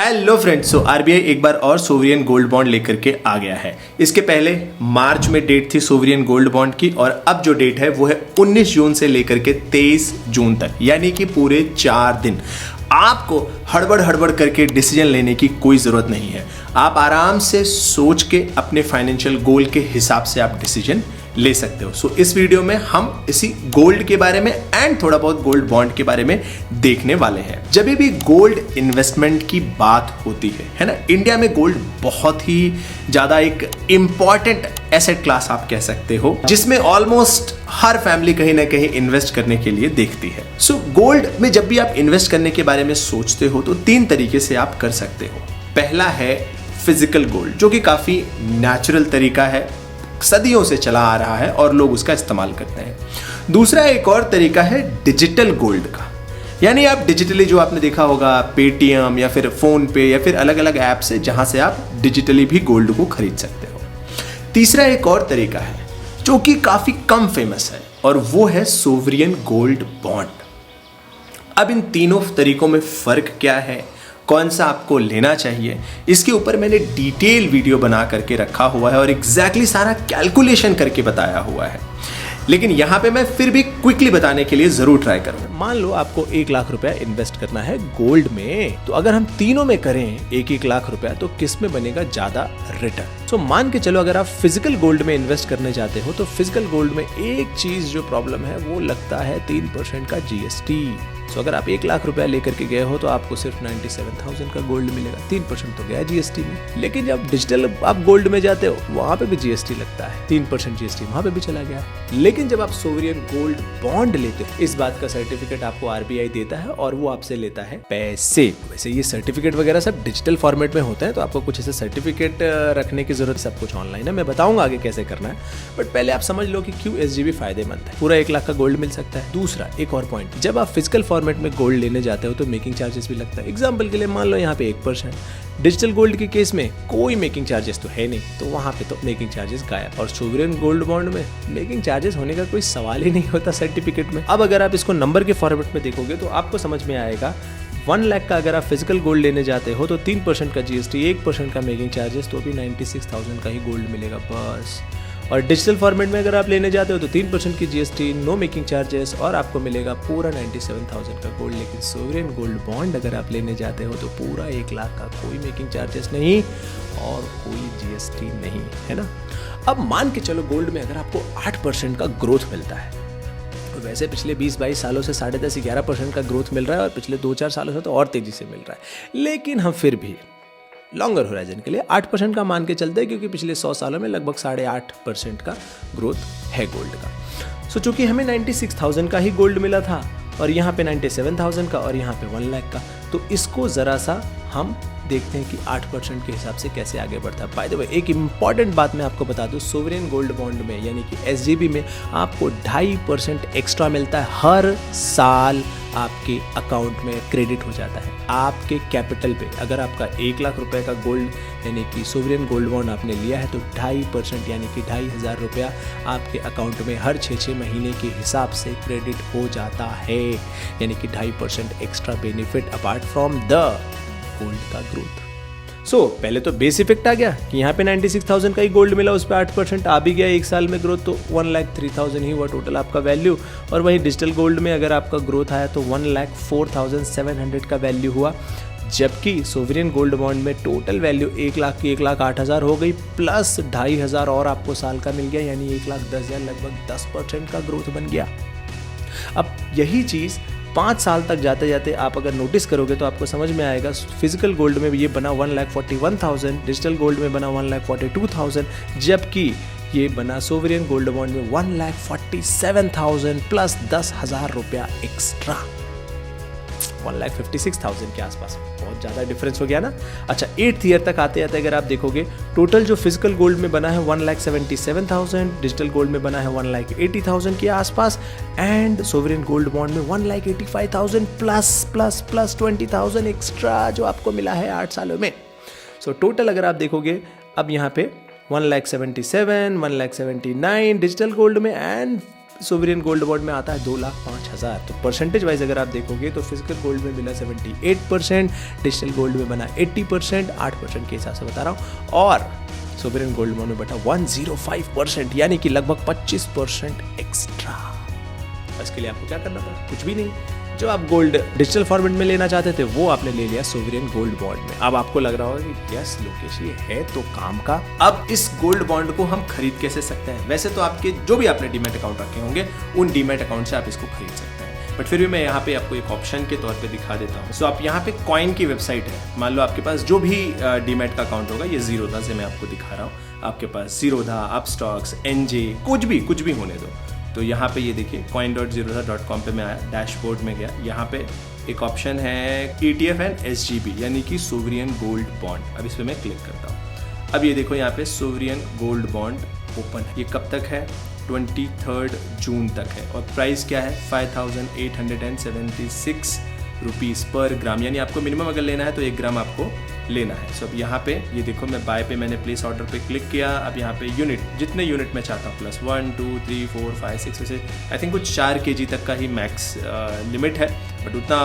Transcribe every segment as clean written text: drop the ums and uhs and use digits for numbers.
Hello friends, so RBI एक बार और sovereign gold bond लेकर के आ गया है। इसके पहले मार्च में डेट थी सोवरियन गोल्ड बॉन्ड की और अब जो डेट है वो है 19 जून से लेकर के 23 जून तक, यानी कि पूरे 4 दिन। आपको हड़बड़ करके डिसीजन लेने की कोई ज़रूरत नहीं है। आप आराम से सोच के अपने फाइनेंशियल गोल के हिसाब से आप डिसीजन ले सकते हो। सो इस वीडियो में हम इसी गोल्ड के बारे में एंड थोड़ा बहुत गोल्ड बॉन्ड के बारे में देखने वाले हैं। जब भी गोल्ड इन्वेस्टमेंट की बात होती है ना, इंडिया में गोल्ड बहुत ही ज़्यादा एक इम्पॉर्टेंट एसेट क्लास आप कह सकते हो, जिसमें ऑलमोस्ट हर फैमिली कहीं ना कहीं इन्वेस्ट करने के लिए देखती है। सो गोल्ड में जब भी आप इन्वेस्ट करने के बारे में सोचते हो तो 3 तरीके से आप कर सकते हो। पहला है फिजिकल गोल्ड, जो कि काफ़ी नेचुरल तरीका है, सदियों से चला आ रहा है और लोग उसका इस्तेमाल करते हैं। दूसरा एक और तरीका है डिजिटल गोल्ड का, यानी आप डिजिटली जो आपने देखा होगा पेटीएम या फिर फोन पे या फिर अलग अलग ऐप से, जहां से आप डिजिटली भी गोल्ड को खरीद सकते हो। तीसरा एक और तरीका है जो कि काफी कम फेमस है और वो है सोवरियन गोल्ड बॉन्ड। अब इन तीनों तरीकों में फर्क क्या है, कौन सा आपको लेना चाहिए, इसके ऊपर मैंने डिटेल वीडियो बना करके रखा हुआ है और एग्जैक्टली सारा कैलकुलेशन करके बताया हुआ है। लेकिन यहाँ पे मैं फिर भी क्विकली बताने के लिए जरूर ट्राई करूँगा। मान लो आपको 1 लाख रुपया इन्वेस्ट करना है गोल्ड में, तो अगर हम तीनों में करें 1-1 लाख रुपया, तो किस में बनेगा ज्यादा रिटर्न। सो मान के चलो अगर आप फिजिकल गोल्ड में इन्वेस्ट करने जाते हो तो फिजिकल गोल्ड में एक चीज जो प्रॉब्लम है वो लगता है 3% का जीएसटी। सो अगर आप 1 लाख रुपया लेकर के गए हो तो आपको सिर्फ 97,000 का गोल्ड मिलेगा, 3% तो गया जीएसटी में। लेकिन जब डिजिटल आप गोल्ड में जाते हो वहां पे भी जीएसटी लगता है, 3% जीएसटी वहां पे भी चला गया। लेकिन जब आप सोवरियन गोल्ड बॉन्ड लेते हो, इस बात का सर्टिफिकेट आपको आरबीआई देता है और वो आपसे लेता है पैसे। वैसे ये सर्टिफिकेट वगैरह सब डिजिटल फॉर्मेट में होते हैं, तो आपको कुछ ऐसे सर्टिफिकेट रखने की जरूरत, सब कुछ ऑनलाइन है, मैं बताऊंगा आगे कैसे करना है। बट पहले आप समझ लो कि क्यों एसजीबी फायदेमंद है। पूरा 1 लाख का गोल्ड मिल सकता है। दूसरा एक और पॉइंट, जब आप फिजिकल फॉर्मेट में गोल्ड लेने जाते हो तो मेकिंग चार्जेस भी लगता है। एग्जांपल के लिए मान लो यहाँ पे 1%, डिजिटल गोल्ड के केस में कोई मेकिंग चार्जेस तो है नहीं, तो वहां पे तो मेकिंग चार्जेस गायब। और सोवरियन गोल्ड बॉन्ड में मेकिंग चार्जेस होने का कोई सवाल ही नहीं होता सर्टिफिकेट में। अब अगर आप इसको नंबर के फॉर्मेट में देखोगे तो आपको समझ में आएगा, 1 लाख का अगर आप फिजिकल गोल्ड लेने जाते हो तो 3% का जीएसटी, 1% का मेकिंग चार्जेस, तो भी 96,000 का ही गोल्ड मिलेगा बस। और डिजिटल फॉर्मेट में अगर आप लेने जाते हो तो 3% की जीएसटी, नो मेकिंग चार्जेस, और आपको मिलेगा पूरा 97,000 का गोल्ड। लेकिन सोवरियन गोल्ड बॉन्ड अगर आप लेने जाते हो तो पूरा 1 लाख का कोई मेकिंग चार्जेस नहीं और कोई जीएसटी नहीं, है ना। अब मान के चलो गोल्ड में अगर आपको 8% का ग्रोथ मिलता है, तो वैसे पिछले 20-22 सालों से 10.5-11% का ग्रोथ मिल रहा है और पिछले 2-4 सालों से तो और तेजी से मिल रहा है। लेकिन हम फिर भी लॉन्गर होराइजन के लिए 8% का मान के चलते हैं, क्योंकि पिछले 100 सालों में लगभग 8.5% का ग्रोथ है गोल्ड का। सो चूंकि हमें 96,000 का ही गोल्ड मिला था और यहाँ पे 97,000 का और यहाँ पे 1 लाख का, तो इसको ज़रा सा हम देखते हैं कि 8% के हिसाब से कैसे आगे बढ़ता है। बाय द वे एक इंपॉर्टेंट बात मैं आपको बता दूं, सोवरियन गोल्ड बॉन्ड में यानी कि एसजीबी में आपको 2.5% एक्स्ट्रा मिलता है हर साल, आपके अकाउंट में क्रेडिट हो जाता है आपके कैपिटल पे। अगर आपका 1 लाख रुपए का गोल्ड यानी कि सोवरियन गोल्ड बॉन्ड आपने लिया है तो 2.5% यानी कि 2,500 रुपया आपके अकाउंट में हर 6 महीने के हिसाब से क्रेडिट हो जाता है, यानी कि 2.5% extra benefit apart from the gold का ग्रोथ। सो पहले तो बेस इफेक्ट आ गया कि यहाँ पे 96,000 का ही गोल्ड मिला, उस पर 8% आ भी गया एक साल में ग्रोथ, तो 1,03,000 ही हुआ टोटल आपका वैल्यू। और वहीं डिजिटल गोल्ड में अगर आपका ग्रोथ आया तो 1,04,700 का वैल्यू हुआ, जबकि सोवरियन गोल्ड बॉन्ड में टोटल वैल्यू 1 लाख की 1,08,000 हो गई, प्लस 2,500 और आपको साल का मिल गया, यानी 1,10,000, लगभग 10% का ग्रोथ बन गया। अब यही चीज़ 5 साल तक जाते जाते आप अगर नोटिस करोगे तो आपको समझ में आएगा, फिजिकल गोल्ड में ये बना 1,41,000, डिजिटल गोल्ड में बना 1,42,000, जबकि ये बना सोवरियन गोल्ड बॉन्ड में 1,47,000 प्लस 10,000 रुपया एक्स्ट्रा, 1,56,000 के आसपास। बहुत ज़्यादा डिफरेंस हो गया ना। अच्छा, 8th ईयर तक आते आते अगर आप देखोगे टोटल जो फिजिकल गोल्ड में बना है 1,77,000, डिजिटल गोल्ड में बना है 1,80,000 के आसपास, एंड सोवरियन गोल्ड बॉन्ड में 1,85,000 प्लस 20,000 एक्स्ट्रा जो आपको मिला है 8 सालों में। सो टोटल अगर आप देखोगे अब यहाँ पे 1,77,000, 1,79,000 डिजिटल गोल्ड में एंड सोवरियन गोल्ड बॉन्ड में आता है 2,05,000। तो परसेंटेज वाइज अगर आप देखोगे तो फिजिकल गोल्ड में मिला 78%, डिजिटल गोल्ड में बना 80%, 8% के हिसाब से बता रहा हूँ, और सोवरियन गोल्ड बॉन्ड में बटा 105%, यानी कि लगभग 25% एक्स्ट्रा। इसके लिए आपको क्या करना पड़ा? कुछ भी नहीं। जो आप गोल्ड डिजिटल फॉर्मेट में लेना चाहते थे वो आपने ले लिया सोवरियन गोल्ड बॉन्ड में। अब आपको लग रहा होगा कि यस लोकेश ये है तो काम का। अब इस गोल्ड बॉन्ड को हम खरीद कैसे सकते हैं? वैसे तो आपके जो भी आपने डीमैट अकाउंट रखे होंगे उन डीमैट अकाउंट से आप इसको खरीद सकते हैं, बट फिर भी मैं यहाँ पे आपको एक ऑप्शन के तौर पे दिखा देता हूँ। सो आप यहाँ पे कॉइन की वेबसाइट है, मान लो आपके पास जो भी डीमैट का अकाउंट होगा, ये जीरोधा से मैं आपको दिखा रहा हूँ, आपके पास जीरोधा, अपस्टॉक्स, एनजे, कुछ भी होने दो। तो यहाँ पे ये देखिए coin.zerodha.com पे मैं आया, डैशबोर्ड में गया, यहाँ पे एक ऑप्शन है ETF एंड SGB यानी कि सोवरियन गोल्ड बॉन्ड। अब इस पर मैं क्लिक करता हूँ। अब ये देखो यहाँ पे सोवरियन गोल्ड बॉन्ड ओपन है। ये कब तक है? 23 जून तक है, और प्राइस क्या है? 5,876 रुपीज़ पर ग्राम, यानी आपको मिनिमम अगर लेना है तो 1 ग्राम आपको लेना है। सो अब यहाँ पे ये देखो मैं बाय पे मैंने प्लेस ऑर्डर पे क्लिक किया। अब यहाँ पे यूनिट, जितने यूनिट मैं चाहता हूँ, +1 2 3 4 5 6, वैसे आई थिंक कुछ 4 kg तक का ही मैक्स लिमिट है, बट उतना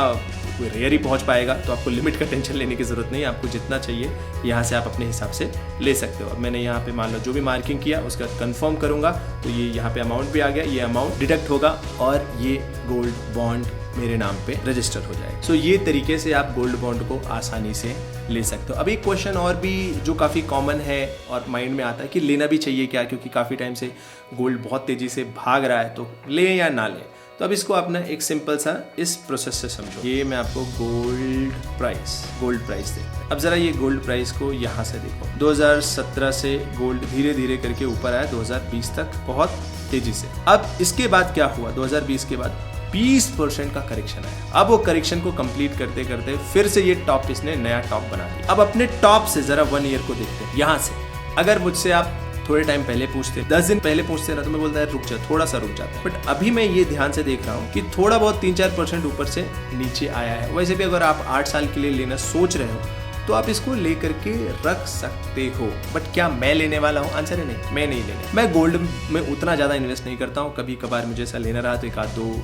कोई रेयर ही पहुँच पाएगा, तो आपको लिमिट का टेंशन लेने की ज़रूरत नहीं। आपको जितना चाहिए यहाँ से आप अपने हिसाब से ले सकते हो। अब मैंने यहाँ पे मान लो जो भी मार्किंग किया उसका कन्फर्म करूँगा तो ये यहाँ पे अमाउंट भी आ गया, ये अमाउंट डिडक्ट होगा और ये गोल्ड बॉन्ड मेरे नाम पे रजिस्टर हो जाएगा। सो ये तरीके से आप गोल्ड बॉन्ड को आसानी से ले सकते हो। अब एक क्वेश्चन और भी जो काफ़ी कॉमन है और माइंड में आता है कि लेना भी चाहिए क्या, क्योंकि काफ़ी टाइम से गोल्ड बहुत तेज़ी से भाग रहा है, तो ले या ना ले। तो अब इसको आप ना एक सिंपल सा इस प्रोसेस से समझो। ये मैं आपको गोल्ड प्राइस देखते। अब ज़रा ये गोल्ड प्राइस को यहाँ से देखो। 2017 से गोल्ड धीरे धीरे करके ऊपर आया 2020 तक बहुत तेज़ी से। अब इसके बाद क्या हुआ? 2020 के बाद 20% का करेक्शन आया। अब वो करेक्शन को कंप्लीट करते करते फिर से ये टॉप, इसने नया टॉप बना दिया। अब अपने टॉप से जरा 1 ईयर को देखते हैं। यहाँ से अगर मुझसे आप थोड़े टाइम पहले पूछते, 10 दिन पहले पूछते ना, तो मैं बोलता है रुक जा, थोड़ा सा रुक जाता है। बट अभी मैं ये ध्यान से देख रहा हूँ कि थोड़ा बहुत 3-4% ऊपर से नीचे आया है। वैसे भी अगर आप 8 साल के लिए लेना सोच रहे हो तो आप इसको लेकर के रख सकते हो। बट क्या मैं लेने वाला हूँ? आंसर है नहीं, मैं नहीं लेने। मैं गोल्ड में उतना ज़्यादा इन्वेस्ट नहीं करता हूँ। कभी कभार मुझे ऐसा लेना रहा तो 1-2,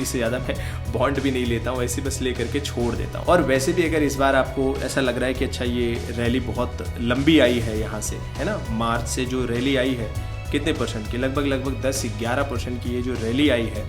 इससे ज़्यादा मैं बॉन्ड भी नहीं लेता हूँ, ऐसे बस ले करके छोड़ देता हूँ। और वैसे भी अगर इस बार आपको ऐसा लग रहा है कि अच्छा ये रैली बहुत लंबी आई है यहाँ से, है ना, मार्च से जो रैली आई है कितने परसेंट की, लगभग 10-11% की ये जो रैली आई है,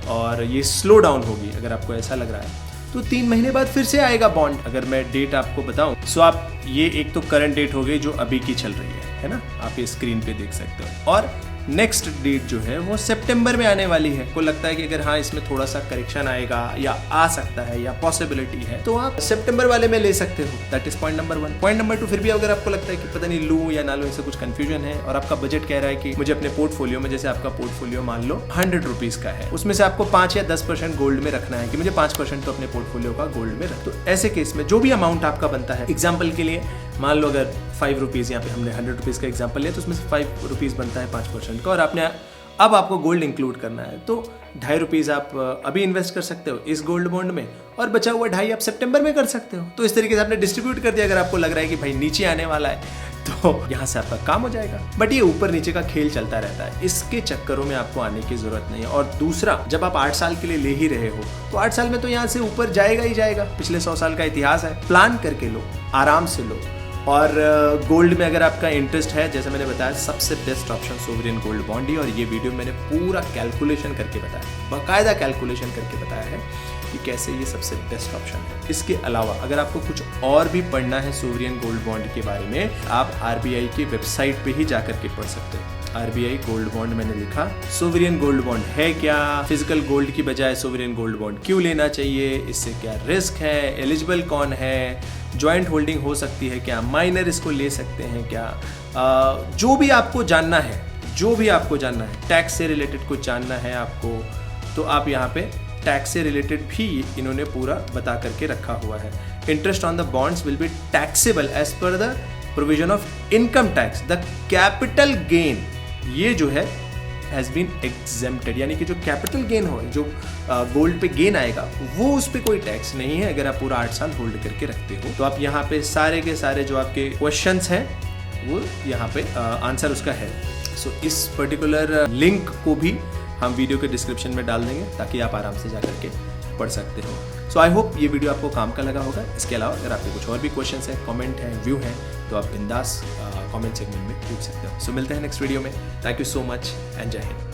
और ये स्लो डाउन होगी, अगर आपको ऐसा लग रहा है तो 3 महीने बाद फिर से आएगा बॉन्ड। अगर मैं डेट आपको बताऊं, सो आप ये एक तो करंट डेट हो गई जो अभी की चल रही है ना, आप ये स्क्रीन पे देख सकते हो, और नेक्स्ट डेट जो है वो सितंबर में आने वाली है। को लगता है कि अगर हाँ इसमें थोड़ा सा करेक्शन आएगा या आ सकता है या पॉसिबिलिटी है तो आप सितंबर वाले में ले सकते हो। That is point number 1। Point number 2, फिर भी अगर आपको लगता है कि पता नहीं लूं या ना लूं, ऐसे कुछ कंफ्यूजन है और आपका बजट कह रहा है कि मुझे अपने पोर्टफोलियो में, जैसे आपका पोर्टफोलियो मान लो 100 रुपीज का है, उसमें से आपको 5 या 10% गोल्ड में रखना है, कि मुझे 5% तो अपने पोर्टफोलियो का गोल्ड में रख। तो ऐसे केस में जो भी अमाउंट आपका बनता है, एग्जाम्पल के लिए मान लो अगर 5 रुपीज़, यहाँ पे हमने 100 रुपीज़ का एग्जाम्पल लिया, तो उसमें से 5 रुपीज़ बनता है 5% का, और आपने अब आपको गोल्ड इंक्लूड करना है तो 2.5 रुपीज़ आप अभी इन्वेस्ट कर सकते हो इस गोल्ड बॉन्ड में, और बचा हुआ 2.5 आप सितंबर में कर सकते हो। तो इस तरीके से आपने डिस्ट्रीब्यूट कर दिया। अगर आपको लग रहा है कि भाई नीचे आने वाला है तो यहाँ से आपका काम हो जाएगा। बट ये ऊपर नीचे का खेल चलता रहता है, इसके चक्करों में आपको आने की जरूरत नहीं है। और दूसरा, जब आप 8 साल के लिए ले ही रहे हो तो 8 साल में तो यहाँ से ऊपर जाएगा ही जाएगा। पिछले 100 साल का इतिहास है। प्लान करके लो, आराम से लो। और गोल्ड में अगर आपका इंटरेस्ट है, जैसे मैंने बताया, सबसे best option sovereign gold bond ही। और ये वीडियो मैंने पूरा कैलकुलेशन करके बताया, बाकायदा कैलकुलेशन करके बताया है कि कैसे ये सबसे बेस्ट ऑप्शन है। इसके अलावा अगर आपको कुछ और भी पढ़ना है सोवरियन गोल्ड बॉन्ड के बारे में, आप RBI की वेबसाइट पे ही जाकर के पढ़ सकते हैं। RBI गोल्ड बॉन्ड मैंने लिखा, सोवरियन गोल्ड बॉन्ड है क्या, फिजिकल गोल्ड की बजाय सोवरियन गोल्ड बॉन्ड क्यों लेना चाहिए, इससे क्या रिस्क है, एलिजिबल कौन है, जॉइंट होल्डिंग हो सकती है क्या, माइनर इसको ले सकते हैं क्या, जो भी आपको जानना है, टैक्स से रिलेटेड कुछ जानना है आपको, तो आप यहाँ पे टैक्स से रिलेटेड भी इन्होंने पूरा बता करके रखा हुआ है। Interest on the bonds will be taxable as per the provision of income tax. The capital gain, ये जो है हैज बीन एग्जेम्प्टेड, यानी कि जो कैपिटल गेन हो, जो गोल्ड पे गेन आएगा, वो उस पर कोई टैक्स नहीं है अगर आप पूरा 8 साल होल्ड करके रखते हो। तो आप यहाँ पे सारे के सारे जो आपके क्वेश्चंस हैं वो यहाँ पे आंसर उसका है। सो इस पर्टिकुलर लिंक को भी हम वीडियो के डिस्क्रिप्शन में डाल देंगे ताकि आप आराम से जा करके पढ़ सकते हो। सो आई होप ये वीडियो आपको काम का लगा होगा। इसके अलावा अगर आपके कुछ और भी क्वेश्चंस हैं, कमेंट हैं, व्यू हैं, तो आप बिंदास कमेंट सेगमेंट में पूछ सकते हो। सो मिलते हैं नेक्स्ट वीडियो में। Thank you so much and जय हिंद।